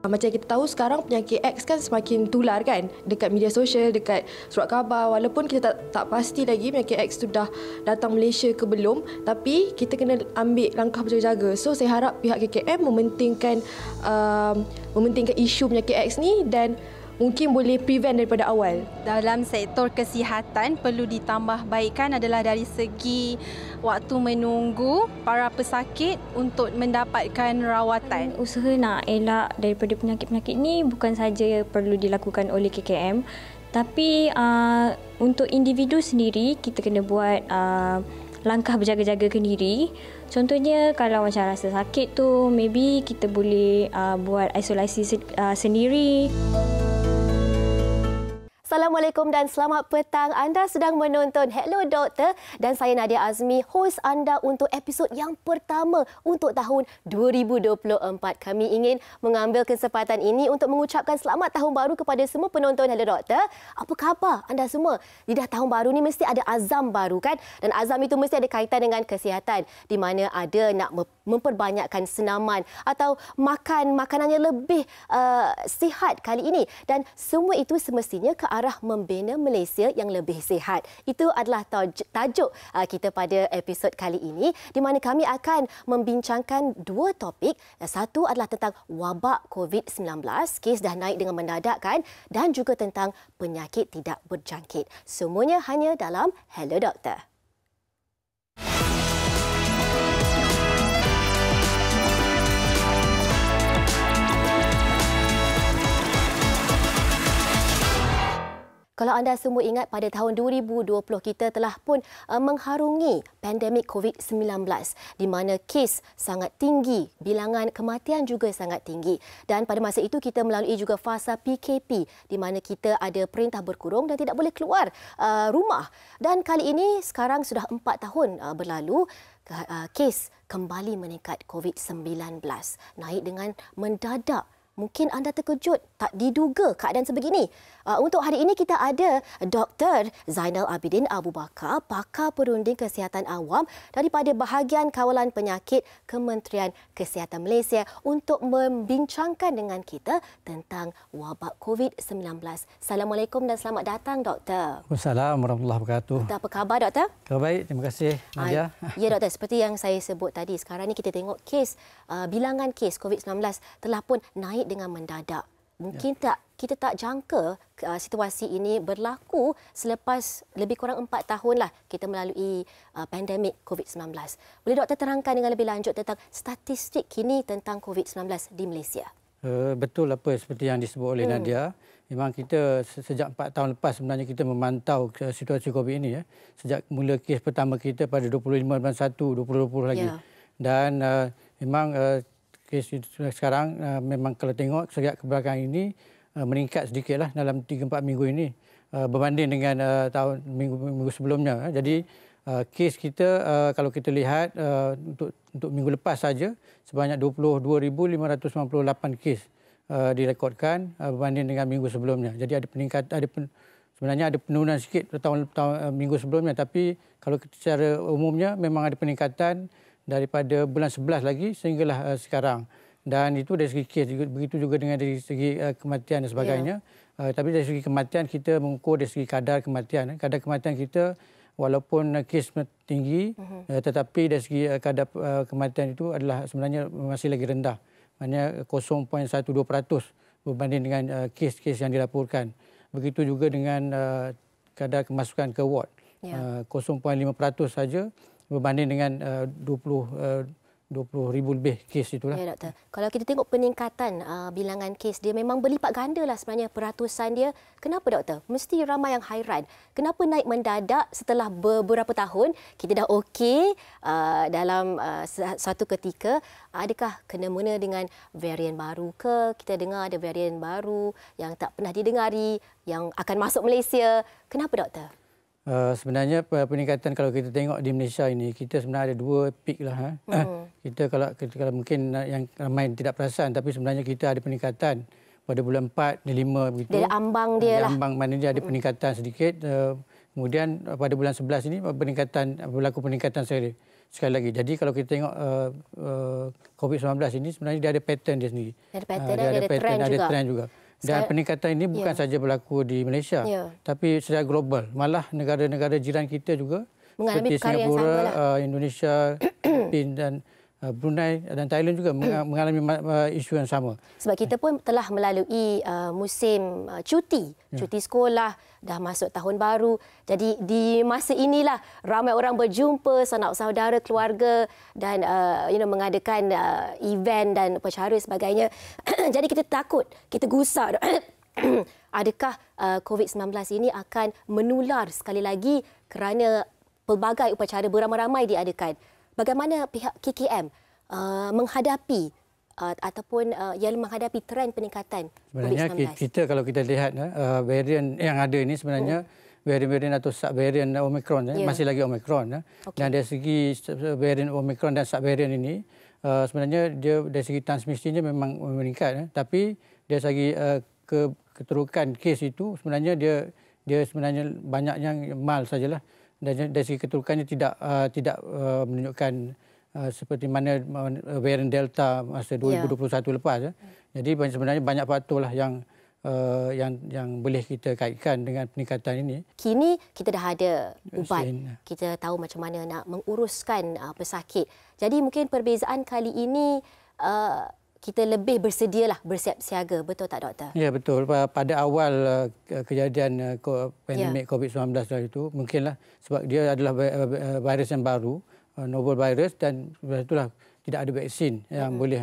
Macam kita tahu sekarang penyakit X kan semakin tular kan dekat media sosial, dekat surat khabar. Walaupun kita tak pasti lagi penyakit X tu dah datang Malaysia ke belum, tapi kita kena ambil langkah berjaga-jaga. So saya harap pihak KKM mementingkan isu penyakit X ni dan mungkin boleh prevent daripada awal. Dalam sektor kesihatan perlu ditambah baikkan adalah dari segi waktu menunggu para pesakit untuk mendapatkan rawatan. Usaha nak elak daripada penyakit-penyakit ni bukan saja perlu dilakukan oleh KKM, tapi untuk individu sendiri kita kena buat langkah berjaga-jaga ke diri. Contohnya kalau macam rasa sakit tu, maybe kita boleh buat isolasi sendiri. Assalamualaikum dan selamat petang. Anda sedang menonton Hello Doktor dan saya Nadia Azmi, hos anda untuk episod yang pertama untuk tahun 2024. Kami ingin mengambil kesempatan ini untuk mengucapkan selamat tahun baru kepada semua penonton Hello Doktor. Apa khabar anda semua? Lidah tahun baru ni mesti ada azam baru kan? Dan azam itu mesti ada kaitan dengan kesihatan, di mana ada nak memperbanyakkan senaman atau makan makanan yang lebih sihat kali ini. Dan semua itu semestinya ke arah membina Malaysia yang lebih sihat. Itu adalah tajuk kita pada episod kali ini, di mana kami akan membincangkan dua topik. Satu adalah tentang wabak COVID-19, kes dah naik dengan mendadak kan, dan juga tentang penyakit tidak berjangkit. Semuanya hanya dalam Hello Doktor. Kalau anda semua ingat, pada tahun 2020 kita telah pun mengharungi pandemik COVID-19, di mana kes sangat tinggi, bilangan kematian juga sangat tinggi. Dan pada masa itu kita melalui juga fasa PKP, di mana kita ada perintah berkurung dan tidak boleh keluar rumah. Dan kali ini sekarang sudah 4 tahun berlalu, kes kembali meningkat COVID-19, naik dengan mendadak. Mungkin anda terkejut, tak diduga keadaan sebegini. Untuk hari ini kita ada Dr. Zainal Abidin Abu Bakar, pakar perunding kesihatan awam daripada Bahagian Kawalan Penyakit Kementerian Kesihatan Malaysia untuk membincangkan dengan kita tentang wabak COVID-19. Assalamualaikum dan selamat datang, Doktor. Assalamualaikum warahmatullahi wabarakatuh. Apa khabar, Doktor? Khabar baik, terima kasih, Nadia. Ya, Doktor. Seperti yang saya sebut tadi, sekarang ni kita tengok bilangan kes COVID-19 telah pun naik dengan mendadak. Mungkin kita tak jangka situasi ini berlaku selepas lebih kurang 4 tahun lah kita melalui pandemik COVID-19. Boleh Doktor terangkan dengan lebih lanjut tentang statistik kini tentang COVID-19 di Malaysia? Betul apa seperti yang disebut oleh Nadia. Memang kita sejak 4 tahun lepas sebenarnya kita memantau situasi COVID ini. Sejak mula kes pertama kita pada 25/1 2020 lagi. Dan memang kes sekarang memang kalau tengok sejak kebelakangan ini meningkat sedikitlah dalam 3-4 minggu ini berbanding dengan minggu sebelumnya. Jadi kes kita kalau kita lihat untuk minggu lepas saja sebanyak 22,598 kes direkodkan berbanding dengan minggu sebelumnya. Jadi ada peningkatan, sebenarnya ada penurunan sikit tahun minggu sebelumnya, tapi kalau secara umumnya memang ada peningkatan daripada bulan 11 lagi sehinggalah sekarang. Dan itu dari segi kes, begitu juga dengan dari segi kematian dan sebagainya. Tapi dari segi kematian kita mengukur dari segi kadar kematian. Kadar kematian kita walaupun kes tinggi, tetapi dari segi kadar kematian itu adalah sebenarnya masih lagi rendah. Maknanya 0.12% berbanding dengan kes-kes yang dilaporkan. Begitu juga dengan kadar kemasukan ke ward. 0.5% saja berbanding dengan 20,000 lebih kes itulah. Ya, Doktor. Kalau kita tengok peningkatan bilangan kes, dia memang berlipat ganda lah sebenarnya peratusan dia. Kenapa, Doktor? Mesti ramai yang hairan. Kenapa naik mendadak setelah beberapa tahun? Kita dah okey dalam satu ketika. Adakah kena-mena dengan varian baru ke? Kita dengar ada varian baru yang tak pernah didengari, yang akan masuk Malaysia. Kenapa, Doktor? Sebenarnya peningkatan kalau kita tengok di Malaysia ini, kita sebenarnya ada 2 peak lah. Kita kalau mungkin yang ramai tidak perasan, tapi sebenarnya kita ada peningkatan pada bulan 4 dan 5 begitu. Dia ambang dia lah. Ambang mana dia ada peningkatan sedikit. Kemudian pada bulan 11 ini berlaku peningkatan sekali. sekali lagi. Jadi kalau kita tengok COVID-19 ini sebenarnya dia ada pattern dia sendiri. Ada pattern, ada trend juga. Dan peningkatan ini bukan saja berlaku di Malaysia, tapi secara global. Malah negara-negara jiran kita juga mengalami seperti Singapura, Indonesia, Filipina dan Brunei dan Thailand juga mengalami isu yang sama. Sebab kita pun telah melalui musim cuti sekolah, dah masuk tahun baru. Jadi di masa inilah ramai orang berjumpa, sanak saudara, keluarga dan mengadakan event dan upacara sebagainya. Jadi kita takut, kita gusar. Adakah COVID-19 ini akan menular sekali lagi kerana pelbagai upacara beramai-ramai diadakan? Bagaimana pihak KKM menghadapi ataupun yang menghadapi trend peningkatan sebenarnya COVID-19? kita kalau kita lihat varian yang ada ini sebenarnya varian atau subvarian Omicron masih lagi Omicron dan dari segi varian Omicron dan subvarian ini sebenarnya dia dari segi transmisinya memang meningkat tapi dari segi keterukan kes itu sebenarnya dia sebenarnya banyak yang mild sajalah. Dan dari segi keterukannya tidak menunjukkan seperti mana varian Delta masa 2021 lepas. Jadi sebenarnya banyak faktor lah yang boleh kita kaitkan dengan peningkatan ini. Kini kita dah ada ubat. Kita tahu macam mana nak menguruskan pesakit. Jadi mungkin perbezaan kali ini kita lebih bersedialah, bersiap siaga. Betul tak, doktor? Ya, betul. Pada awal kejadian pandemik COVID-19 itu, mungkinlah sebab dia adalah virus yang baru, novel virus dan itulah tidak ada vaksin yang boleh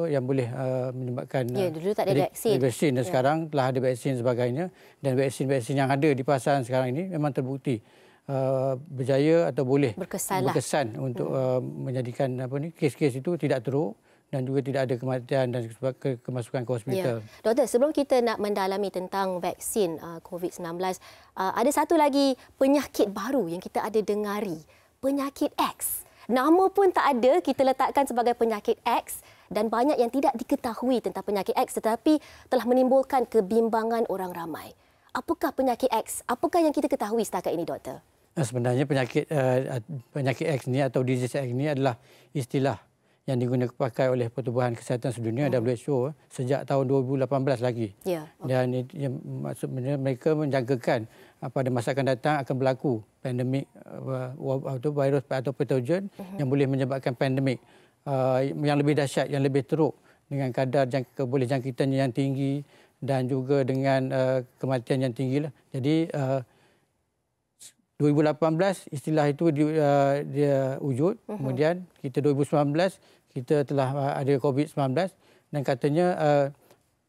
yang boleh menyebabkan dulu tak ada vaksin. Dan sekarang telah ada vaksin sebagainya dan vaksin-vaksin yang ada di pasaran sekarang ini memang terbukti berjaya atau boleh berkesan untuk menjadikan kes-kes itu tidak teruk dan juga tidak ada kematian dan kemasukan ke hospital. Doktor, sebelum kita nak mendalami tentang vaksin COVID-19, ada satu lagi penyakit baru yang kita ada dengari, penyakit X. Nama pun tak ada, kita letakkan sebagai penyakit X dan banyak yang tidak diketahui tentang penyakit X tetapi telah menimbulkan kebimbangan orang ramai. Apakah penyakit X? Apakah yang kita ketahui setakat ini, doktor? Sebenarnya penyakit X ni atau disease X ni adalah istilah yang digunakan pakai oleh Pertubuhan Kesihatan Sedunia WHO sejak tahun 2018 lagi. Dan maksudnya mereka menjangkakan pada masa akan datang akan berlaku pandemik atau virus atau patogen yang boleh menyebabkan pandemik yang lebih dahsyat, yang lebih teruk dengan kadar boleh jangkitannya yang tinggi dan juga dengan kematian yang tinggi lah. Jadi 2018 istilah itu dia wujud. Kemudian kita 2019 kita telah ada COVID-19 dan katanya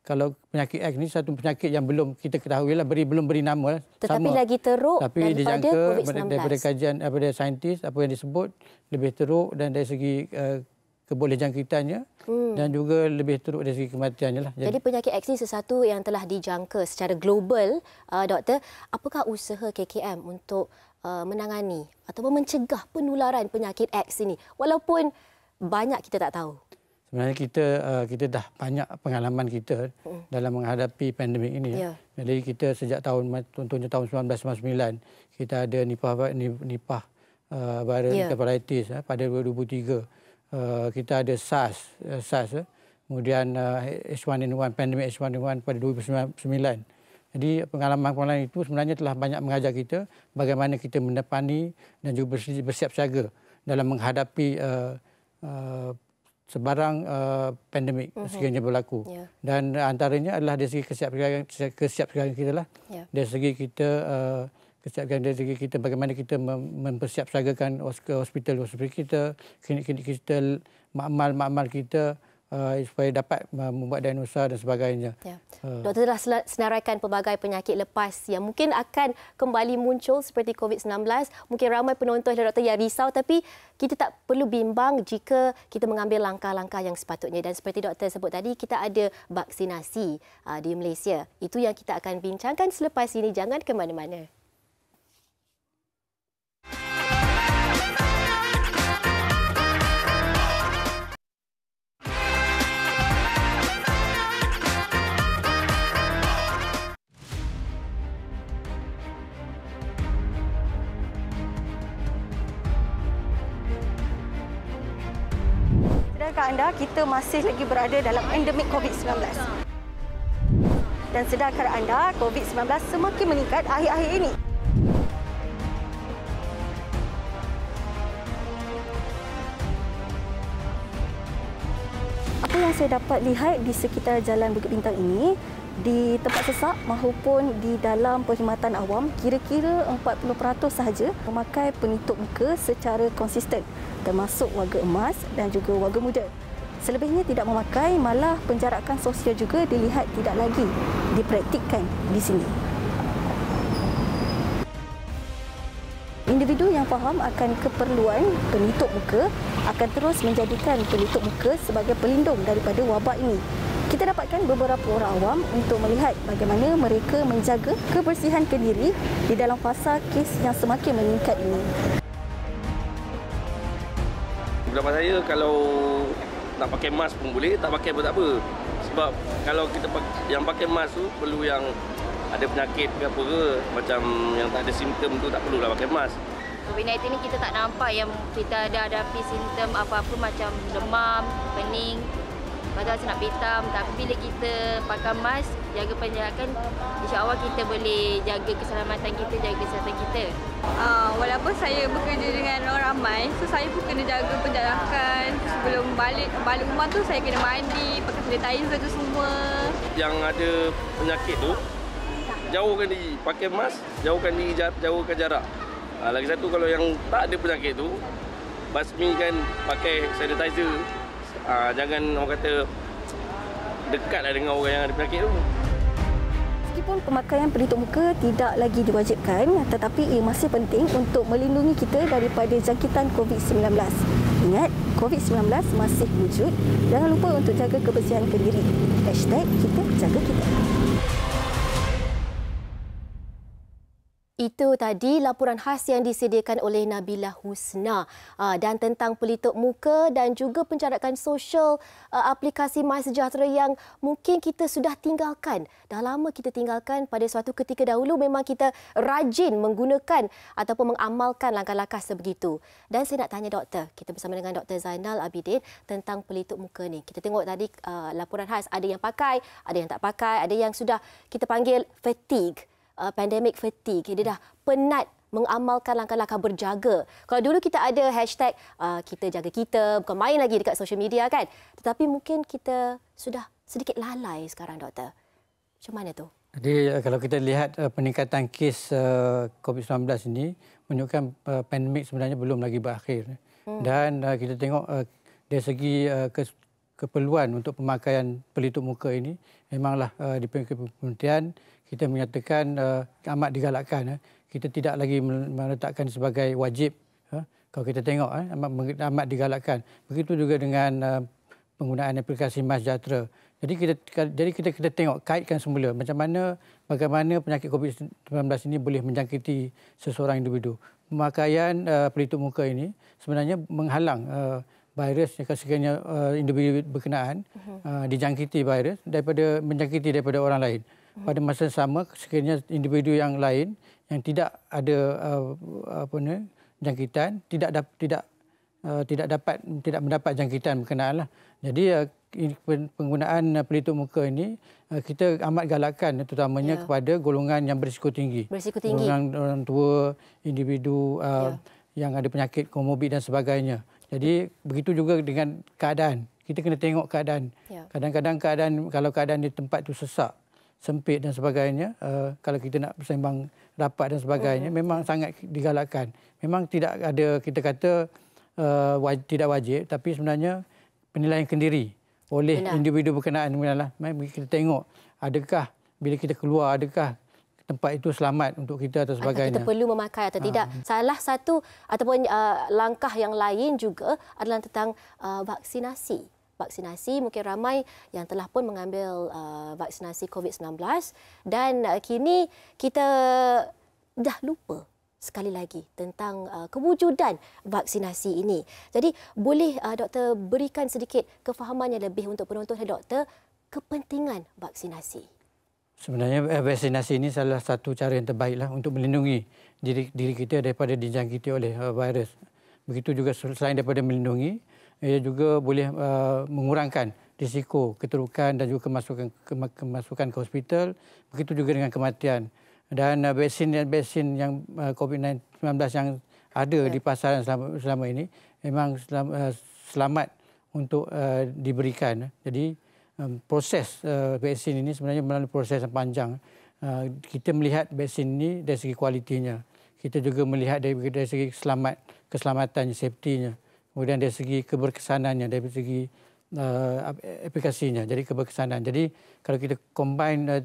kalau penyakit X ni satu penyakit yang belum kita ketahui lah, belum beri nama. Tetapi sama. Lagi teruk tapi daripada COVID-19. Daripada kajian daripada saintis apa yang disebut lebih teruk dan dari segi kebolehjangkitannya dan juga lebih teruk dari segi kematiannya lah. Jadi penyakit X ini sesuatu yang telah dijangka secara global, doktor. Apakah usaha KKM untuk menangani atau mencegah penularan penyakit X ini walaupun banyak kita tak tahu? Sebenarnya kita dah banyak pengalaman kita dalam menghadapi pandemik ini. Jadi kita sejak contohnya tahun 1999 kita ada Nipah virus hepatitis pada 2003. Kita ada SARS, kemudian H1N1, pandemik H1N1 pada 2009. Jadi pengalaman-pengalaman itu sebenarnya telah banyak mengajar kita bagaimana kita mendepani dan juga bersiap siaga dalam menghadapi sebarang pandemik sekiranya berlaku. Dan antaranya adalah dari segi kesiapsiagaan kita lah. Dari segi kita kesiapsiagaan dari segi kita bagaimana kita mempersiapsiagakan hospital kita, klinik-klinik kita, makmal kita supaya dapat membuat diagnosa dan sebagainya. Doktor telah senaraikan pelbagai penyakit lepas yang mungkin akan kembali muncul seperti COVID-19. Mungkin ramai penonton dan doktor yang risau tapi kita tak perlu bimbang jika kita mengambil langkah-langkah yang sepatutnya. Dan seperti doktor sebut tadi, kita ada vaksinasi di Malaysia. Itu yang kita akan bincangkan selepas ini. Jangan ke mana-mana. sedarkah anda kita masih lagi berada dalam endemik COVID-19? Dan sedarkah anda COVID-19 semakin meningkat akhir-akhir ini? Apa yang saya dapat lihat di sekitar Jalan Bukit Bintang ini, di tempat sesak maupun di dalam perkhidmatan awam, kira-kira 40% sahaja memakai penutup muka secara konsisten, termasuk warga emas dan juga warga muda. Selebihnya tidak memakai, malah penjarakan sosial juga dilihat tidak lagi dipraktikkan di sini. Individu yang faham akan keperluan penutup muka akan terus menjadikan penutup muka sebagai pelindung daripada wabak ini. Kita dapatkan beberapa orang awam untuk melihat bagaimana mereka menjaga kebersihan kediri di dalam fasa kes yang semakin meningkat ini. Pendapat saya, kalau nak pakai mask pun boleh, tak pakai pun tak apa. Sebab kalau kita yang pakai mask tu perlu yang ada penyakit ke apa ke, macam yang tak ada simptom tu tak perlulah pakai mask. COVID-19 ni kita tak nampak yang kita ada hadapi simptom apa-apa macam demam, pening, badan rasa nak hitam. Tapi bila kita pakai mask, jaga penjarakan, insya-Allah kita boleh jaga keselamatan kita, jaga kesihatan kita. Walaupun saya bekerja dengan orang ramai, so saya pun kena jaga penjarakan. Sebelum balik rumah tu saya kena mandi, pakai sanitizer tu semua. Yang ada penyakit tu, jauhkan diri, pakai mask, jauhkan diri, jauhkan jarak. Lagi satu, kalau yang tak ada penyakit tu, basmikan, pakai sanitizer. Jangan orang kata dekatlah dengan orang yang ada penyakit tu. Meskipun pemakaian pelitup muka tidak lagi diwajibkan, tetapi ia masih penting untuk melindungi kita daripada jangkitan COVID-19. Ingat, COVID-19 masih wujud. Jangan lupa untuk jaga kebersihan kediri. #kita jaga kita. Itu tadi laporan khas yang disediakan oleh Nabila Husna dan tentang pelitup muka dan juga penjarakan sosial aplikasi MySejahtera yang mungkin kita sudah tinggalkan. Dah lama kita tinggalkan, pada suatu ketika dahulu memang kita rajin menggunakan ataupun mengamalkan langkah-langkah sebegitu. Dan saya nak tanya doktor, kita bersama dengan Dr. Zainal Abidin tentang pelitup muka ni. Kita tengok tadi laporan khas, ada yang pakai, ada yang tak pakai, ada yang sudah kita panggil fatigue. Pandemic fatigue. Dia dah penat mengamalkan langkah-langkah berjaga. Kalau dulu kita ada hashtag kita jaga kita, bukan main lagi dekat social media kan. Tetapi mungkin kita sudah sedikit lalai sekarang, doktor. Macam mana tu? Jadi kalau kita lihat peningkatan kes COVID-19 ini menunjukkan pandemik sebenarnya belum lagi berakhir. Dan kita tengok dari segi keperluan untuk pemakaian pelitup muka ini memanglah di kementerian kita menyatakan amat digalakkan. Kita tidak lagi meletakkan sebagai wajib. Kalau kita tengok amat digalakkan. Begitu juga dengan penggunaan aplikasi MySejahtera. Jadi kita tengok, kaitkan semula bagaimana penyakit COVID-19 ini boleh menjangkiti seseorang individu. Pemakaian pelitup muka ini sebenarnya menghalang virus yang sekiranya individu berkenaan dijangkiti virus menjangkiti daripada orang lain. Pada masa yang sama, sekiranya individu yang lain yang tidak ada jangkitan tidak mendapat jangkitan berkenaan lah. Jadi penggunaan pelitup muka ini kita amat galakkan terutamanya kepada golongan yang berisiko tinggi. Golongan orang tua, individu yang ada penyakit komorbid dan sebagainya. Jadi begitu juga dengan keadaan. Kita kena tengok keadaan. Kadang-kadang kalau keadaan di tempat itu sesak, sempit dan sebagainya, kalau kita nak bersembang rapat dan sebagainya, memang sangat digalakkan. Memang tidak ada, kita kata tidak wajib, tapi sebenarnya penilaian kendiri oleh individu berkenaan. Kita tengok adakah bila kita keluar, adakah tempat itu selamat untuk kita atau sebagainya. Kita perlu memakai atau tidak. Salah satu ataupun langkah yang lain juga adalah tentang vaksinasi. Vaksinasi, mungkin ramai yang telah pun mengambil vaksinasi COVID-19 dan kini kita dah lupa sekali lagi tentang kewujudan vaksinasi ini. Jadi boleh doktor berikan sedikit kefahaman yang lebih untuk penonton doktor kepentingan vaksinasi? Sebenarnya vaksinasi ini salah satu cara yang terbaiklah untuk melindungi diri kita daripada dijangkiti oleh virus. Begitu juga selain daripada melindungi, ia juga boleh mengurangkan risiko keterukan dan juga kemasukan ke hospital. Begitu juga dengan kematian. Dan vaksin yang COVID-19 yang ada di pasaran selama ini memang selamat untuk diberikan. Jadi proses vaksin ini sebenarnya melalui proses yang panjang. Kita melihat vaksin ini dari segi kualitinya. Kita juga melihat dari segi keselamatannya, safety-nya. Kemudian dari segi keberkesanannya, dari segi aplikasinya, jadi keberkesanan. Jadi kalau kita combine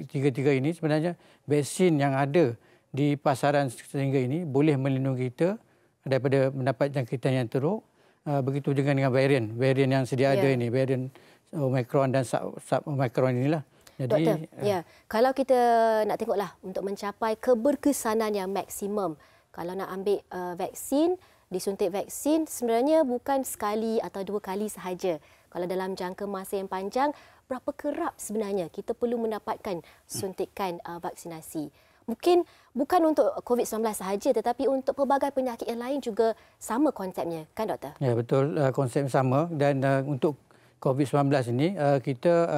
tiga-tiga ini, sebenarnya vaksin yang ada di pasaran sehingga ini boleh melindungi kita daripada mendapat jangkitan yang teruk. Begitu juga dengan varian yang sedia ada ini, varian Omicron dan sub-Omicron inilah. Jadi, Doktor, kalau kita nak tengoklah untuk mencapai keberkesanan yang maksimum, kalau nak ambil vaksin, disuntik vaksin sebenarnya bukan sekali atau 2 kali sahaja. Kalau dalam jangka masa yang panjang, berapa kerap sebenarnya kita perlu mendapatkan suntikan vaksinasi? Mungkin bukan untuk COVID-19 sahaja tetapi untuk pelbagai penyakit yang lain juga sama konsepnya, kan doktor? Ya, betul, konsep sama. Dan untuk COVID-19 ini kita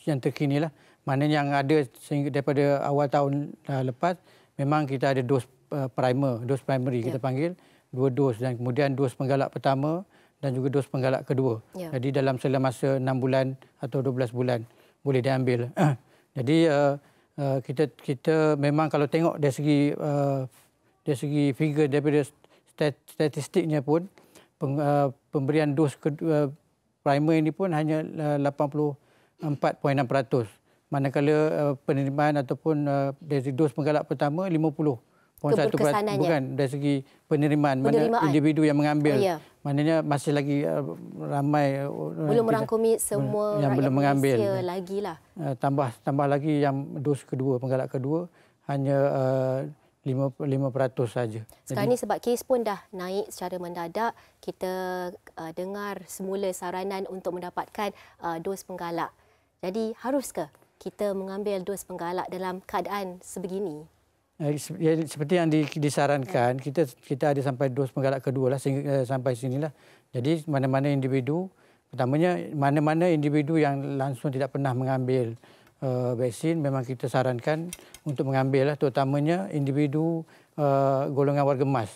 yang terkinilah, mana yang ada sehingga daripada awal tahun lepas memang kita ada dos primary kita panggil, 2 dos, dan kemudian dos penggalak pertama dan juga dos penggalak kedua. Jadi dalam selama masa 6 bulan atau 12 bulan boleh diambil. Jadi kita memang kalau tengok dari segi figure daripada statistiknya pun pemberian dos primer ini pun hanya 84.6%. Manakala penerimaan ataupun dari dos penggalak pertama 50.1%. Bukan dari segi penerimaan. Mana individu yang mengambil. Maknanya masih lagi ramai belum merangkumi semua yang belum mengambil. Lagi lah. Tambah lagi yang dos kedua, penggalak kedua hanya 5% saja. Sekarang ni sebab kes pun dah naik secara mendadak, kita dengar semula saranan untuk mendapatkan dos penggalak. Jadi haruskah kita mengambil dos penggalak dalam keadaan sebegini? Seperti yang disarankan, kita ada sampai dos penggalak kedua lah, sampai sinilah. Jadi mana-mana individu, pertamanya mana-mana individu yang langsung tidak pernah mengambil vaksin, memang kita sarankan untuk mengambil lah, terutamanya individu golongan warga emas,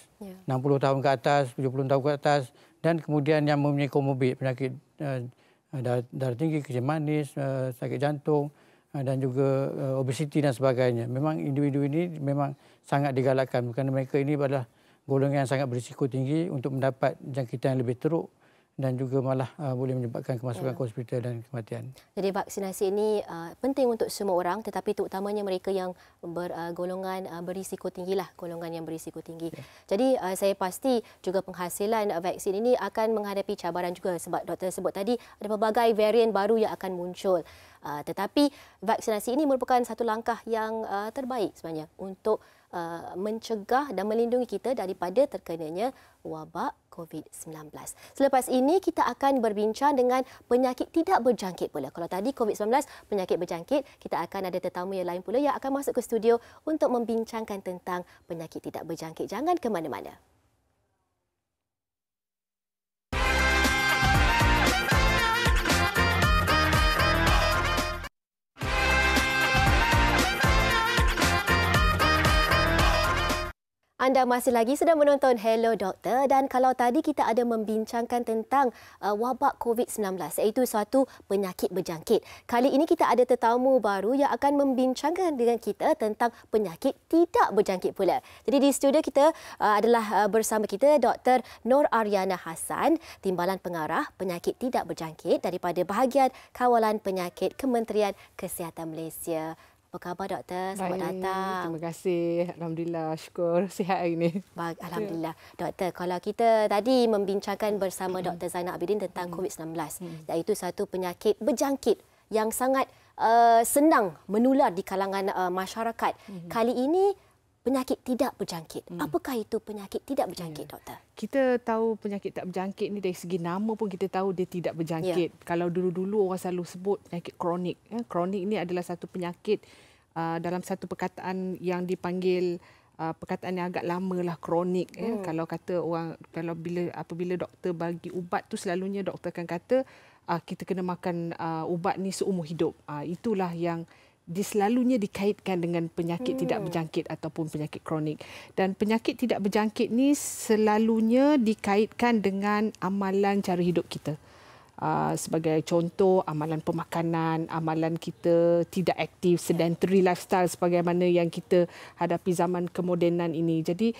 60 tahun ke atas, 70 tahun ke atas, dan kemudian yang mempunyai komorbid, penyakit darah tinggi, kencing manis, sakit jantung, dan juga obesiti dan sebagainya. Memang individu ini memang sangat digalakkan kerana mereka ini adalah golongan yang sangat berisiko tinggi untuk mendapat jangkitan yang lebih teruk dan juga malah boleh menyebabkan kemasukan ke hospital dan kematian. Jadi vaksinasi ini penting untuk semua orang, tetapi terutamanya mereka yang bergolongan berisiko tinggilah, golongan yang berisiko tinggi. Jadi saya pasti juga penghasilan vaksin ini akan menghadapi cabaran juga sebab doktor sebut tadi ada pelbagai varian baru yang akan muncul. Tetapi vaksinasi ini merupakan satu langkah yang terbaik sebenarnya untuk mencegah dan melindungi kita daripada terkenanya wabak COVID-19. Selepas ini kita akan berbincang dengan penyakit tidak berjangkit pula. Kalau tadi COVID-19 penyakit berjangkit, kita akan ada tetamu yang lain pula yang akan masuk ke studio untuk membincangkan tentang penyakit tidak berjangkit. Jangan ke mana-mana. Anda masih lagi sedang menonton Hello Doktor, dan kalau tadi kita ada membincangkan tentang wabak COVID-19 iaitu suatu penyakit berjangkit. Kali ini kita ada tetamu baru yang akan membincangkan dengan kita tentang penyakit tidak berjangkit pula. Jadi di studio kita adalah bersama kita Dr. Nur Aryana Hassan, Timbalan Pengarah Penyakit Tidak Berjangkit daripada Bahagian Kawalan Penyakit Kementerian Kesihatan Malaysia. Apa khabar doktor? Selamat datang. Terima kasih. Alhamdulillah, syukur sihat hari ini. Baik, alhamdulillah. Doktor, kalau kita tadi membincangkan bersama Dr. Zainal Abidin tentang COVID-19, iaitu satu penyakit berjangkit yang sangat senang menular di kalangan masyarakat. Kali ini penyakit tidak berjangkit. Apakah itu penyakit tidak berjangkit, doktor? Kita tahu penyakit tak berjangkit ni dari segi nama pun kita tahu dia tidak berjangkit. Kalau dulu-dulu orang selalu sebut penyakit kronik. Kronik ni adalah satu penyakit dalam satu perkataan yang dipanggil perkataan yang agak lama lah, kronik. Kalau kata orang, apabila doktor bagi ubat tu, selalunya doktor akan kata kita kena makan ubat ni seumur hidup. Itulah yang selalunya dikaitkan dengan penyakit tidak berjangkit ataupun penyakit kronik. Dan penyakit tidak berjangkit ni selalunya dikaitkan dengan amalan cara hidup kita. Sebagai contoh, amalan pemakanan, amalan kita tidak aktif, sedentary lifestyle sebagaimana yang kita hadapi zaman kemodenan ini. Jadi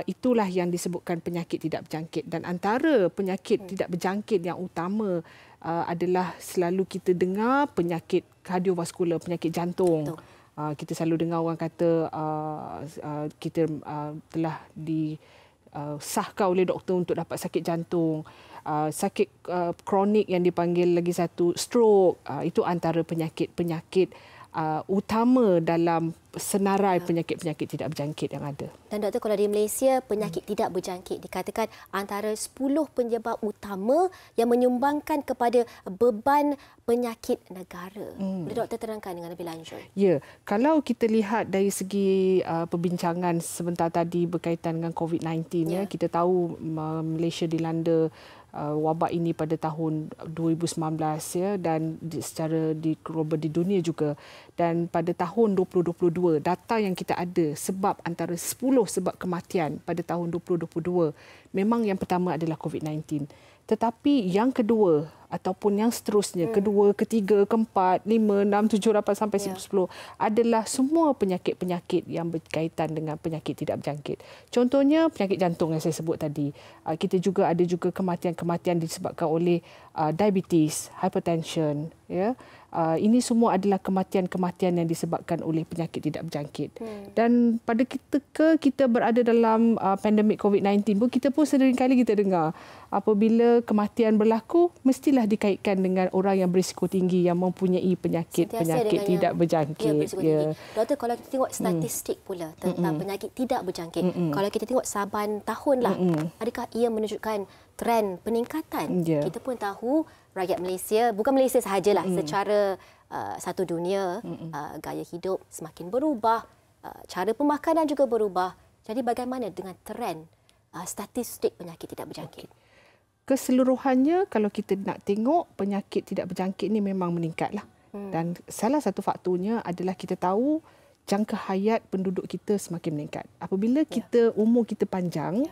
itulah yang disebutkan penyakit tidak berjangkit. Dan antara penyakit tidak berjangkit yang utama adalah selalu kita dengar penyakit kardiovaskular, penyakit jantung. Kita selalu dengar orang kata kita telah disahkan oleh doktor untuk dapat sakit jantung. Sakit kronik yang dipanggil lagi satu stroke, itu antara penyakit-penyakit utama dalam senarai penyakit-penyakit tidak berjangkit yang ada. Dan doktor, kalau di Malaysia penyakit tidak berjangkit dikatakan antara 10 penyebab utama yang menyumbangkan kepada beban penyakit negara. Boleh doktor terangkan dengan lebih lanjut? Ya, kalau kita lihat dari segi perbincangan sebentar tadi berkaitan dengan COVID-19, kita tahu Malaysia dilanda wabak ini pada tahun 2019 dan secara global di dunia juga. Dan pada tahun 2022, data yang kita ada sebab antara 10 sebab kematian pada tahun 2022, memang yang pertama adalah COVID-19. Tetapi yang kedua ataupun yang seterusnya, kedua, ketiga, keempat, 5, 6, 7, 8 sampai 10 adalah semua penyakit-penyakit yang berkaitan dengan penyakit tidak berjangkit. Contohnya penyakit jantung yang saya sebut tadi. Kita juga ada kematian-kematian disebabkan oleh diabetes, hypertension, ya. Ini semua adalah kematian-kematian yang disebabkan oleh penyakit tidak berjangkit. Dan pada ketika kita berada dalam pandemik COVID-19 pun, kita pun seringkali kita dengar apabila kematian berlaku, mestilah dikaitkan dengan orang yang berisiko tinggi yang mempunyai penyakit tidak berjangkit. Doktor, kalau kita tengok statistik pula tentang penyakit tidak berjangkit, kalau kita tengok saban tahunlah, adakah ia menunjukkan trend peningkatan? Kita pun tahu rakyat Malaysia, bukan Malaysia sahajalah, secara satu dunia, gaya hidup semakin berubah, cara pemakanan juga berubah. Jadi bagaimana dengan trend statistik penyakit tidak berjangkit? Keseluruhannya, kalau kita nak tengok, penyakit tidak berjangkit ini memang meningkatlah. Dan salah satu faktornya adalah kita tahu jangka hayat penduduk kita semakin meningkat. Apabila umur kita panjang,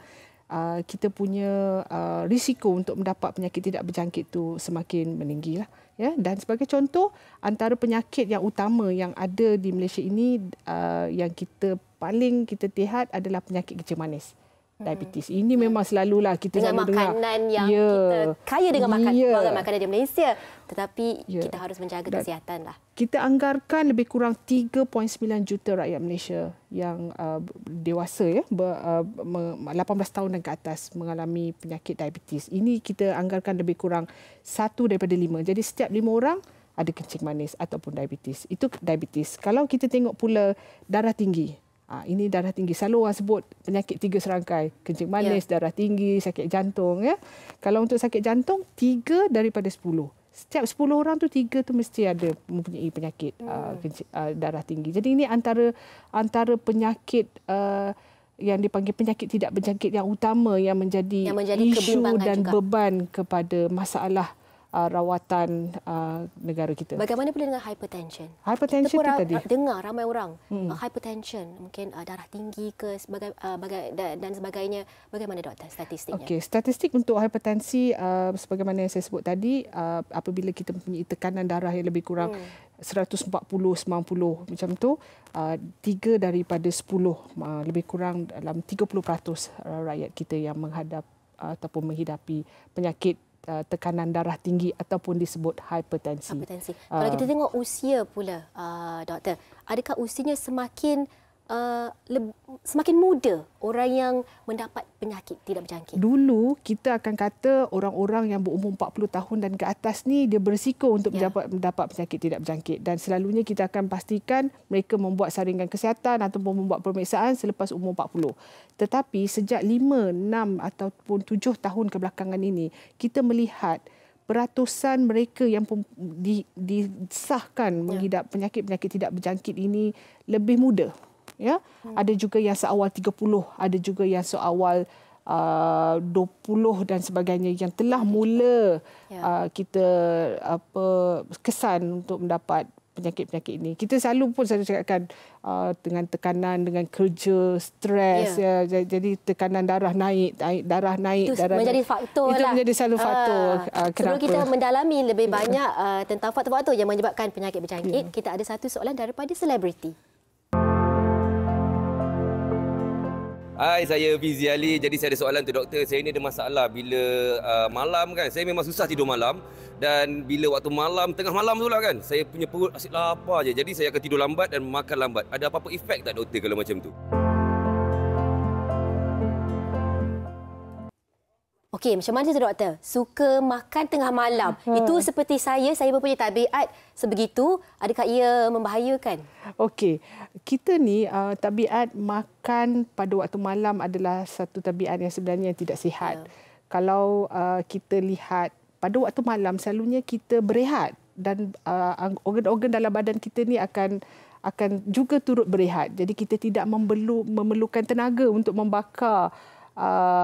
kita punya risiko untuk mendapat penyakit tidak berjangkit itu semakin meninggilah. Ya, dan sebagai contoh, antara penyakit yang utama yang ada di Malaysia ini yang paling kita lihat adalah penyakit kencing manis. Diabetes. Ini memang selalulah kita dengan selalu dengar. Dengan makanan yang kita kaya dengan makanan di Malaysia. Tetapi kita harus menjaga kesihatan lah. Kita anggarkan lebih kurang 3.9 juta rakyat Malaysia yang dewasa, 18 tahun dan ke atas mengalami penyakit diabetes. Ini kita anggarkan lebih kurang 1 daripada 5. Jadi setiap 5 orang ada kencing manis ataupun diabetes. Itu diabetes. Kalau kita tengok pula darah tinggi. Ini darah tinggi. Selalu orang sebut penyakit 3 serangkai. Kencing manis, darah tinggi, sakit jantung. Ya. Kalau untuk sakit jantung, 3 daripada 10. Setiap 10 orang tu 3 tu mesti ada mempunyai penyakit darah tinggi. Jadi ini antara penyakit yang dipanggil penyakit tidak berjangkit yang utama yang menjadi isu dan juga beban kepada masalah rawatan negara kita. Bagaimana pula dengan hypertension? Hypertension kita tadi dengar ramai orang hypertension, mungkin darah tinggi ke dan sebagainya. Bagaimana doktor statistiknya? Okey, statistik untuk hipertensi sebagaimana yang saya sebut tadi, apabila kita mempunyai tekanan darah yang lebih kurang 140, 90 macam tu, 3 daripada 10 lebih kurang dalam 30% rakyat kita yang menghidapi penyakit tekanan darah tinggi ataupun disebut hipertensi. Kalau kita tengok usia pula, doktor, adakah usianya semakin muda orang yang mendapat penyakit tidak berjangkit? Dulu kita akan kata orang-orang yang berumur 40 tahun dan ke atas ni dia berisiko untuk mendapat penyakit tidak berjangkit, dan selalunya kita akan pastikan mereka membuat saringan kesihatan ataupun membuat pemeriksaan selepas umur 40. Tetapi sejak 5, 6 ataupun 7 tahun kebelakangan ini kita melihat peratusan mereka yang disahkan mengidap penyakit-penyakit tidak berjangkit ini lebih muda. ya. Ada juga yang seawal 30, ada juga yang seawal 20 dan sebagainya yang telah mula kita kesan untuk mendapat penyakit-penyakit ini. Kita selalu cakapkan dengan tekanan, dengan kerja, stres, jadi tekanan darah naik, darah naik. Itu menjadi faktor itu lah. menjadi selalu faktor. Sebelum kita mendalami lebih banyak tentang faktor-faktor yang menyebabkan penyakit berjangkit, kita ada satu soalan daripada selebriti. Hai, saya Fizi Ali. Jadi saya ada soalan untuk doktor. Saya ni ada masalah bila malam kan. Saya memang susah tidur malam. Dan bila waktu malam, tengah malam tu lah kan, saya punya perut asyik lapar je. Jadi saya akan tidur lambat dan makan lambat. Ada apa-apa efek tak doktor kalau macam tu? Okey, macam mana tu doktor? Suka makan tengah malam. Itu seperti saya mempunyai tabiat sebegitu. Adakah ia membahayakan? Okey, kita ni tabiat makan pada waktu malam adalah satu tabiat yang sebenarnya tidak sihat. Kalau kita lihat pada waktu malam, selalunya kita berehat dan organ-organ dalam badan kita ni akan juga turut berehat. Jadi kita tidak memerlukan tenaga untuk membakar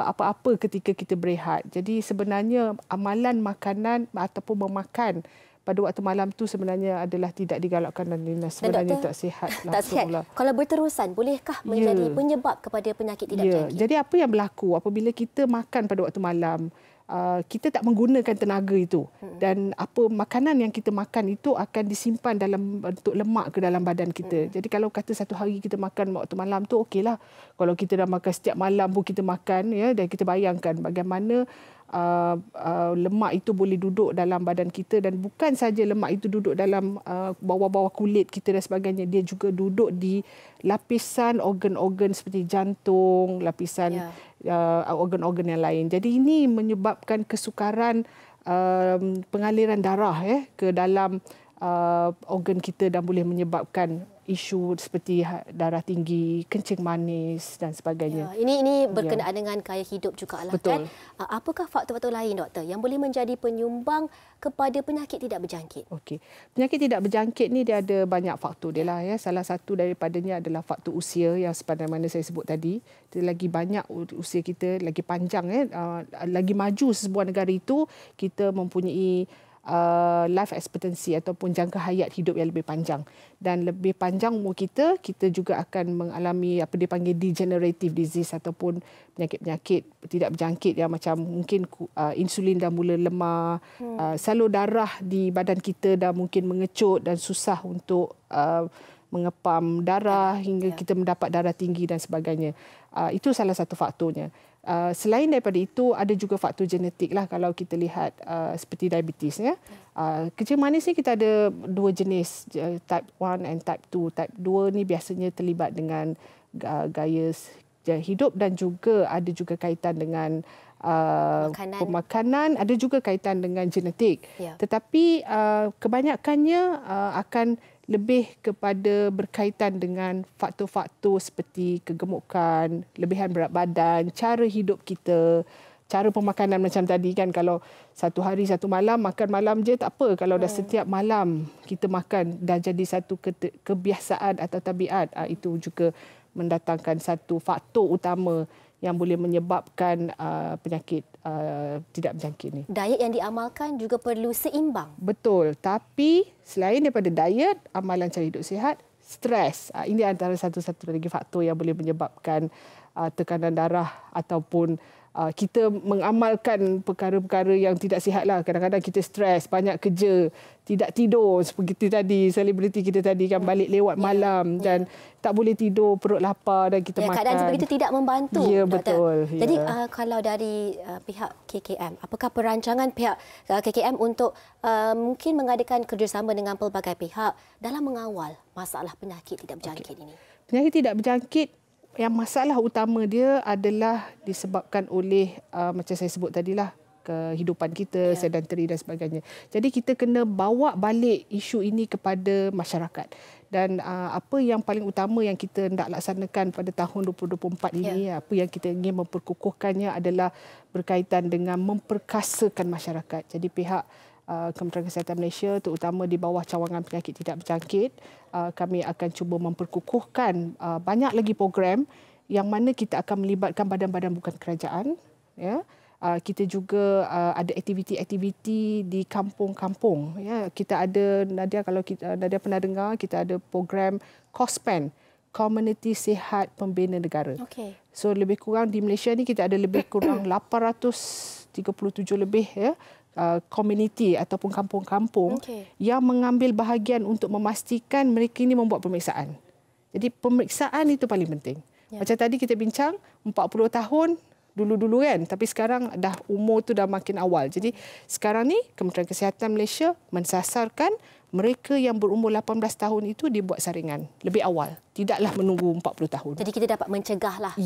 apa-apa ketika kita berehat. Jadi sebenarnya amalan makanan ataupun memakan pada waktu malam tu sebenarnya adalah tidak digalakkan dan sebenarnya tak sihat. Tak sihat. Kalau berterusan, bolehkah menjadi penyebab kepada penyakit tidak berjangkit? Jadi apa yang berlaku apabila kita makan pada waktu malam, kita tak menggunakan tenaga itu dan apa makanan yang kita makan itu akan disimpan dalam bentuk lemak ke dalam badan kita. Jadi kalau kata satu hari kita makan waktu malam tu okeylah. Kalau kita dah makan setiap malam pun kita makan ya, dan kita bayangkan bagaimana lemak itu boleh duduk dalam badan kita dan bukan saja lemak itu duduk dalam bawah-bawah kulit kita dan sebagainya, dia juga duduk di lapisan organ-organ seperti jantung, lapisan organ-organ yang lain. Jadi ini menyebabkan kesukaran pengaliran darah ke dalam organ kita dan boleh menyebabkan isu seperti darah tinggi, kencing manis dan sebagainya. Ini berkenaan dengan gaya hidup juga lah kan. Apakah faktor-faktor lain doktor yang boleh menjadi penyumbang kepada penyakit tidak berjangkit? Okey. Penyakit tidak berjangkit ni dia ada banyak faktor dia lah ya. Salah satu daripadanya adalah faktor usia yang sebagaimana saya sebut tadi. Lagi banyak usia kita lagi panjang lagi maju sebuah negara itu, kita mempunyai life expectancy ataupun jangka hayat hidup yang lebih panjang, dan lebih panjang umur kita juga akan mengalami apa dia panggil degenerative disease ataupun penyakit-penyakit tidak berjangkit yang macam mungkin insulin dah mula lemah, salur darah di badan kita dah mungkin mengecut dan susah untuk mengepam darah hingga kita mendapat darah tinggi dan sebagainya. Itu salah satu faktornya. Selain daripada itu, ada juga faktor genetik lah kalau kita lihat seperti diabetes. Kencing manis ni kita ada dua jenis, type 1 and type 2. Type 2 ni biasanya terlibat dengan gaya hidup dan juga ada juga kaitan dengan pemakanan, ada juga kaitan dengan genetik. Tetapi kebanyakannya akan lebih kepada berkaitan dengan faktor-faktor seperti kegemukan, lebihan berat badan, cara hidup kita, cara pemakanan macam tadi kan. Kalau satu hari satu malam makan malam je tak apa. Kalau dah setiap malam kita makan dah jadi satu kebiasaan atau tabiat, itu juga mendatangkan satu faktor utama yang boleh menyebabkan penyakit tidak berjangkit ni. Diet yang diamalkan juga perlu seimbang. Betul. Tapi selain daripada diet, amalan cara hidup sihat, stres. Ini antara satu-satu lagi faktor yang boleh menyebabkan tekanan darah ataupun kita mengamalkan perkara-perkara yang tidak sihat lah. Kadang-kadang kita stres, banyak kerja, tidak tidur seperti tadi, selebriti kita tadi kan balik lewat malam dan tak boleh tidur, perut lapar dan kita makan. Keadaan seperti itu tidak membantu. Ya, betul. Jadi kalau dari pihak KKM, apakah perancangan pihak KKM untuk mungkin mengadakan kerjasama dengan pelbagai pihak dalam mengawal masalah penyakit tidak berjangkit ini? Penyakit tidak berjangkit, yang masalah utama dia adalah disebabkan oleh macam saya sebut tadilah, kehidupan kita, sedentary dan sebagainya. Jadi kita kena bawa balik isu ini kepada masyarakat. Dan apa yang paling utama yang kita nak laksanakan pada tahun 2024 ini, apa yang kita ingin memperkukuhkannya adalah berkaitan dengan memperkasakan masyarakat. Jadi pihak Kementerian Kesihatan Malaysia, terutama di bawah cawangan penyakit tidak berjangkit, kami akan cuba memperkukuhkan banyak lagi program yang mana kita akan melibatkan badan-badan bukan kerajaan. Ya. Kita juga ada aktiviti-aktiviti di kampung-kampung. Ya. Kita ada, Nadia, kalau Nadia pernah dengar, kita ada program COSPAN, Komuniti Sihat Pembina Negara. Okay. So lebih kurang di Malaysia ni kita ada lebih kurang 837 lebih komuniti ataupun kampung-kampung yang mengambil bahagian untuk memastikan mereka ini membuat pemeriksaan. Jadi pemeriksaan itu paling penting. Macam tadi kita bincang 40 tahun dulu-dulu kan, tapi sekarang dah umur tu dah makin awal. Jadi sekarang ni Kementerian Kesihatan Malaysia mensasarkan mereka yang berumur 18 tahun itu dibuat saringan lebih awal. Tidaklah menunggu 40 tahun. Jadi kita dapat mencegahlah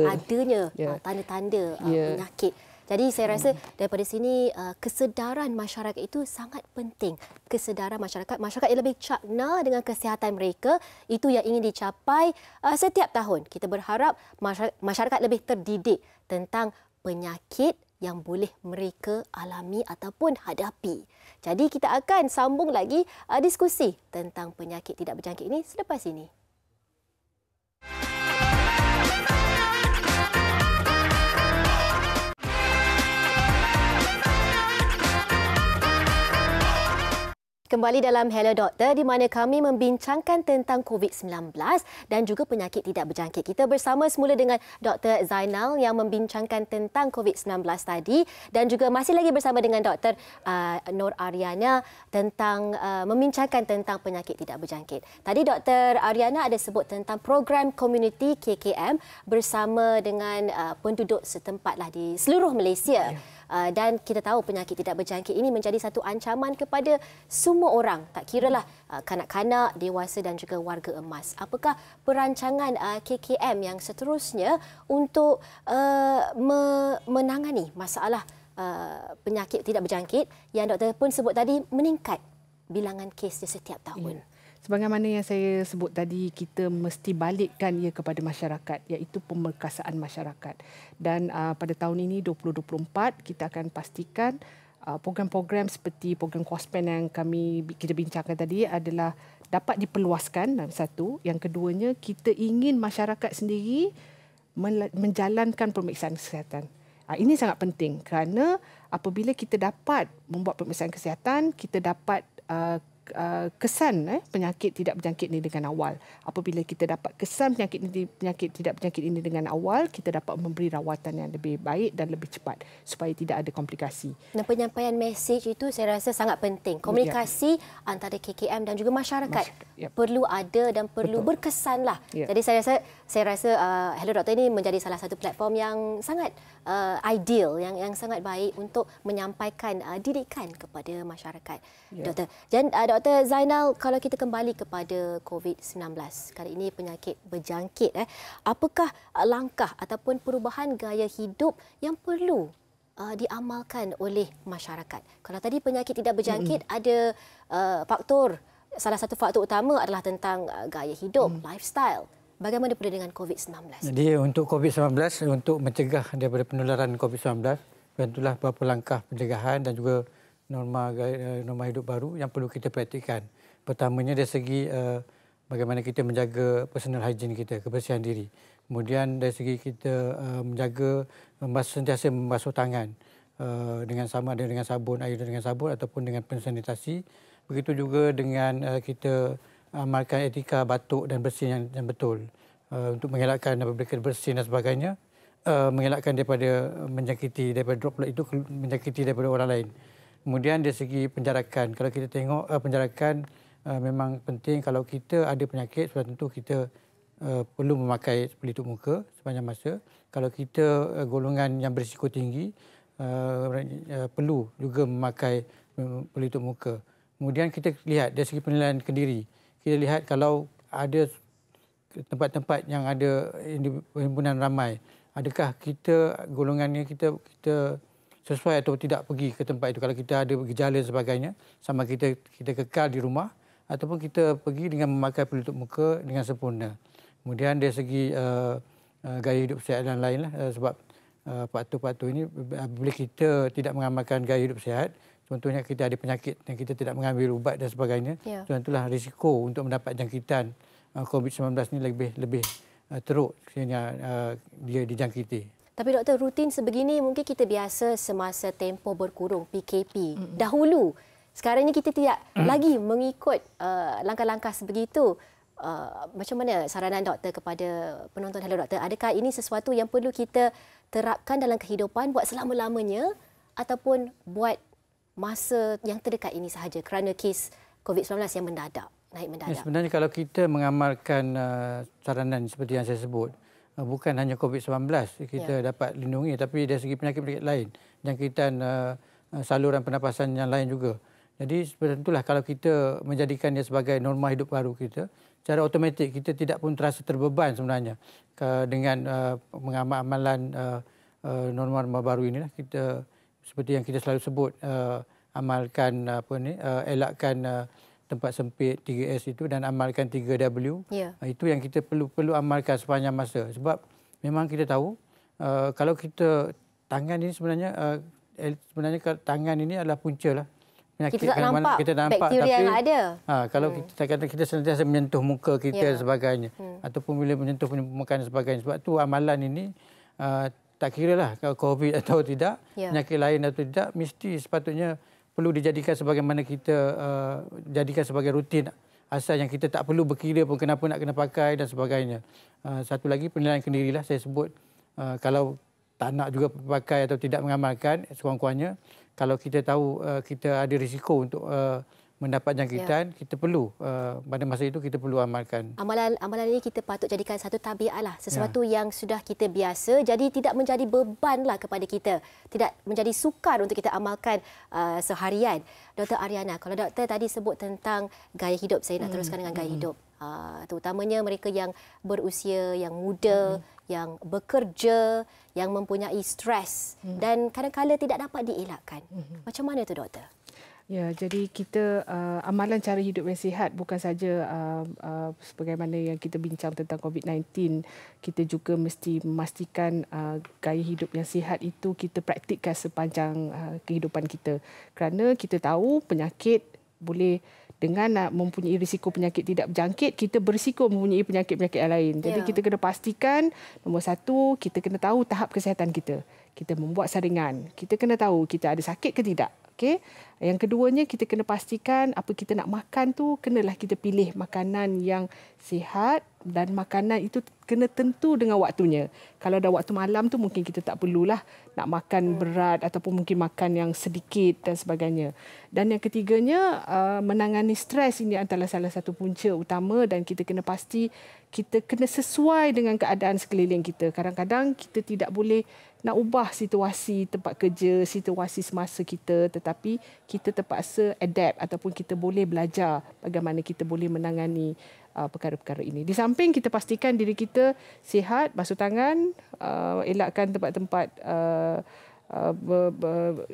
adanya tanda-tanda penyakit. Jadi saya rasa daripada sini kesedaran masyarakat itu sangat penting. Kesedaran masyarakat yang lebih cakna dengan kesihatan mereka, itu yang ingin dicapai setiap tahun. Kita berharap masyarakat lebih terdidik tentang penyakit yang boleh mereka alami ataupun hadapi. Jadi kita akan sambung lagi diskusi tentang penyakit tidak berjangkit ini selepas ini. Kembali dalam Hello Doktor, di mana kami membincangkan tentang COVID-19 dan juga penyakit tidak berjangkit. Kita bersama semula dengan Dr. Zainal yang membincangkan tentang COVID-19 tadi, dan juga masih lagi bersama dengan Dr. Nur Ariana tentang membincangkan tentang penyakit tidak berjangkit. Tadi Dr. Ariana ada sebut tentang program komuniti KKM bersama dengan penduduk setempatlah di seluruh Malaysia. Dan kita tahu penyakit tidak berjangkit ini menjadi satu ancaman kepada semua orang, tak kiralah kanak-kanak, dewasa dan juga warga emas. Apakah perancangan KKM yang seterusnya untuk menangani masalah penyakit tidak berjangkit yang doktor pun sebut tadi meningkat bilangan kesnya setiap tahun? Sebagaimana yang saya sebut tadi, kita mesti balikkan ia kepada masyarakat, iaitu pemerkasaan masyarakat. Dan pada tahun ini 2024 kita akan pastikan program-program seperti program COSPAN yang kita bincangkan tadi adalah dapat diperluaskan. Satu, yang keduanya kita ingin masyarakat sendiri menjalankan pemeriksaan kesihatan. Ini sangat penting kerana apabila kita dapat membuat pemeriksaan kesihatan, kita dapat kesan penyakit tidak berjangkit ini dengan awal. Apabila kita dapat kesan penyakit tidak berjangkit ini dengan awal, kita dapat memberi rawatan yang lebih baik dan lebih cepat supaya tidak ada komplikasi. Dan penyampaian mesej itu saya rasa sangat penting. Komunikasi antara KKM dan juga masyarakat perlu ada dan perlu berkesanlah. Jadi saya rasa Hello Doktor ini menjadi salah satu platform yang sangat ideal, yang sangat baik untuk menyampaikan didikan kepada masyarakat. Doktor. Dan Dr. Zainal, kalau kita kembali kepada COVID-19, kali ini penyakit berjangkit, apakah langkah ataupun perubahan gaya hidup yang perlu diamalkan oleh masyarakat? Kalau tadi penyakit tidak berjangkit ada faktor, salah satu faktor utama adalah tentang gaya hidup, lifestyle. Bagaimana pula dengan COVID-19? Jadi untuk COVID-19, untuk mencegah daripada penularan COVID-19, tentulah beberapa langkah pencegahan dan juga norma hidup baru yang perlu kita praktikkan. Pertamanya dari segi bagaimana kita menjaga personal hygiene kita, kebersihan diri. Kemudian dari segi kita menjaga sentiasa membasuh tangan dengan sama ada dengan sabun, air dengan sabun ataupun dengan sanitasi. Begitu juga dengan kita amalkan etika batuk dan bersin yang betul untuk mengelakkan apabila bersin dan sebagainya, mengelakkan daripada menjangkiti daripada droplet itu menjangkiti daripada orang lain. Kemudian dari segi penjarakan, kalau kita tengok penjarakan memang penting. Kalau kita ada penyakit, sudah tentu kita perlu memakai pelitup muka sepanjang masa. Kalau kita golongan yang berisiko tinggi, perlu juga memakai pelitup muka. Kemudian kita lihat dari segi penilaian kendiri. Kita lihat kalau ada tempat-tempat yang ada perhimpunan ramai, adakah kita golongannya kita sesuai atau tidak pergi ke tempat itu. Kalau kita ada gejala dan sebagainya, sama kita kekal di rumah ataupun kita pergi dengan memakai pelitup muka dengan sempurna. Kemudian dari segi gaya hidup sihat dan lain sebab faktor-faktor ini, bila kita tidak mengamalkan gaya hidup sihat, Contohnya kita ada penyakit yang kita tidak mengambil ubat dan sebagainya. Itulah risiko untuk mendapat jangkitan COVID-19 ni lebih teruk sehingga dia dijangkiti. Tapi doktor, rutin sebegini mungkin kita biasa semasa tempoh berkurung PKP dahulu. Sekarang ni kita tidak lagi mengikut langkah-langkah sebegitu. Macam mana saranan doktor kepada penonton Hello Doktor? Adakah ini sesuatu yang perlu kita terapkan dalam kehidupan buat selama-lamanya ataupun buat masa yang terdekat ini sahaja kerana kes COVID-19 yang naik mendadak? Sebenarnya kalau kita mengamalkan saranan seperti yang saya sebut, bukan hanya COVID-19 kita dapat lindungi, tapi dari segi penyakit-penyakit lain, jangkitan saluran pernafasan yang lain juga. Jadi seperti itulah kalau kita menjadikan dia sebagai norma hidup baru kita, secara automatik kita tidak pun terasa terbeban sebenarnya dengan mengamal-amalan norma-norma baru ini. Kita seperti yang kita selalu sebut, amalkan elakkan tempat sempit 3S itu dan amalkan 3W. Itu yang kita perlu amalkan sepanjang masa. Sebab memang kita tahu kalau kita tangan ini sebenarnya tangan ini adalah punca lah penyakit. Kita tak nampak bakteria yang ada. Kalau kita sentiasa menyentuh muka kita dan sebagainya, ataupun bila menyentuh makanan dan sebagainya. Sebab tu amalan ini tak kira lah COVID atau tidak, penyakit lain atau tidak, mesti sepatutnya perlu dijadikan sebagaimana kita jadikan sebagai rutin. Asal yang kita tak perlu berkira pun kenapa nak kena pakai dan sebagainya. Satu lagi penilaian kendiri lah saya sebut. Kalau tak nak juga pakai atau tidak mengamalkan, sekurang-kurangnya kalau kita tahu kita ada risiko untuk mendapat jangkitan, kita perlu pada masa itu kita perlu amalkan. Amalan ini kita patut jadikan satu tabiat lah, sesuatu yang sudah kita biasa, jadi tidak menjadi beban lah kepada kita, tidak menjadi sukar untuk kita amalkan seharian. Dr. Ariana, kalau doktor tadi sebut tentang gaya hidup, saya nak teruskan dengan gaya hidup. Terutamanya mereka yang berusia, yang muda, yang bekerja, yang mempunyai stres dan kadang-kadang tidak dapat dielakkan. Macam mana tu doktor? Ya, jadi kita amalan cara hidup yang sihat bukan saja sebagaimana yang kita bincang tentang COVID-19, kita juga mesti memastikan gaya hidup yang sihat itu kita praktikkan sepanjang kehidupan kita. Kerana kita tahu penyakit boleh dengan mempunyai risiko penyakit tidak berjangkit, kita berisiko mempunyai penyakit-penyakit yang lain. Jadi kita kena pastikan, nombor satu, kita kena tahu tahap kesihatan kita. Kita membuat saringan. Kita kena tahu kita ada sakit ke tidak. Okay. Yang keduanya, kita kena pastikan apa kita nak makan tu, kenalah kita pilih makanan yang sihat dan makanan itu kena tentu dengan waktunya. Kalau dah waktu malam tu mungkin kita tak perlulah nak makan berat ataupun mungkin makan yang sedikit dan sebagainya. Dan yang ketiganya, menangani stres ini adalah salah satu punca utama dan kita kena pasti kita kena sesuai dengan keadaan sekeliling kita. Kadang-kadang kita tidak boleh nak ubah situasi tempat kerja, situasi semasa kita, tetapi kita terpaksa adapt ataupun kita boleh belajar bagaimana kita boleh menangani perkara-perkara ini. Di samping kita pastikan diri kita sihat, basuh tangan, elakkan tempat-tempat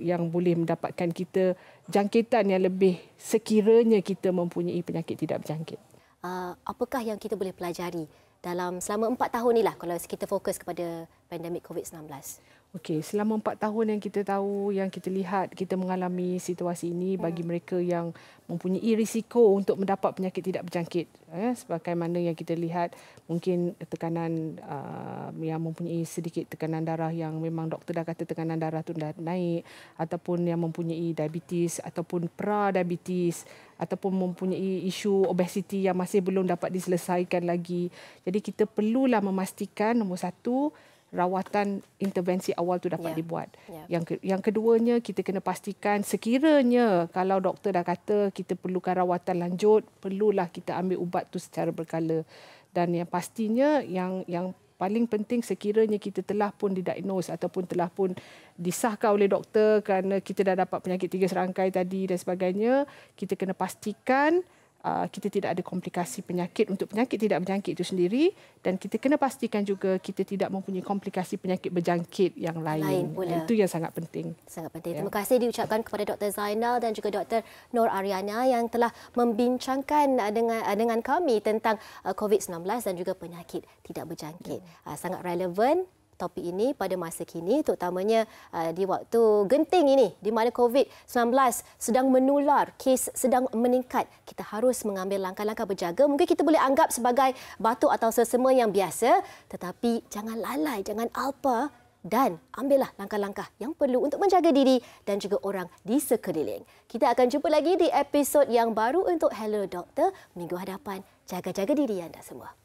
yang boleh mendapatkan kita jangkitan yang lebih sekiranya kita mempunyai penyakit tidak berjangkit. Apakah yang kita boleh pelajari dalam selama 4 tahun inilah kalau kita fokus kepada pandemik COVID-19? Okey, selama 4 tahun yang kita tahu, yang kita lihat, kita mengalami situasi ini bagi mereka yang mempunyai risiko untuk mendapat penyakit tidak berjangkit. Sebagaimana yang kita lihat, mungkin tekanan yang mempunyai sedikit tekanan darah yang memang doktor dah kata tekanan darah tu dah naik, ataupun yang mempunyai diabetes ataupun pra-diabetes, ataupun mempunyai isu obesiti yang masih belum dapat diselesaikan lagi. Jadi kita perlulah memastikan, nombor satu, rawatan intervensi awal tu dapat dibuat. Yang keduanya, kita kena pastikan sekiranya kalau doktor dah kata kita perlukan rawatan lanjut, perlulah kita ambil ubat tu secara berkala. Dan yang pastinya yang paling penting, sekiranya kita telah pun didiagnose ataupun telah pun disahkan oleh doktor kerana kita dah dapat penyakit 3 serangkai tadi dan sebagainya, kita kena pastikan kita tidak ada komplikasi penyakit untuk penyakit tidak berjangkit itu sendiri, dan kita kena pastikan juga kita tidak mempunyai komplikasi penyakit berjangkit yang lain. Itu yang sangat penting. Sangat penting. Terima kasih diucapkan kepada Dr. Zainal dan juga Dr. Nur Ariana yang telah membincangkan dengan kami tentang COVID-19 dan juga penyakit tidak berjangkit. Sangat relevan topik ini pada masa kini, terutamanya di waktu genting ini di mana COVID-19 sedang menular, kes sedang meningkat. Kita harus mengambil langkah-langkah berjaga. Mungkin kita boleh anggap sebagai batuk atau sesama yang biasa, tetapi jangan lalai, jangan alpa dan ambillah langkah-langkah yang perlu untuk menjaga diri dan juga orang di sekeliling. Kita akan jumpa lagi di episod yang baru untuk Hello Doktor minggu hadapan. Jaga-jaga diri anda semua.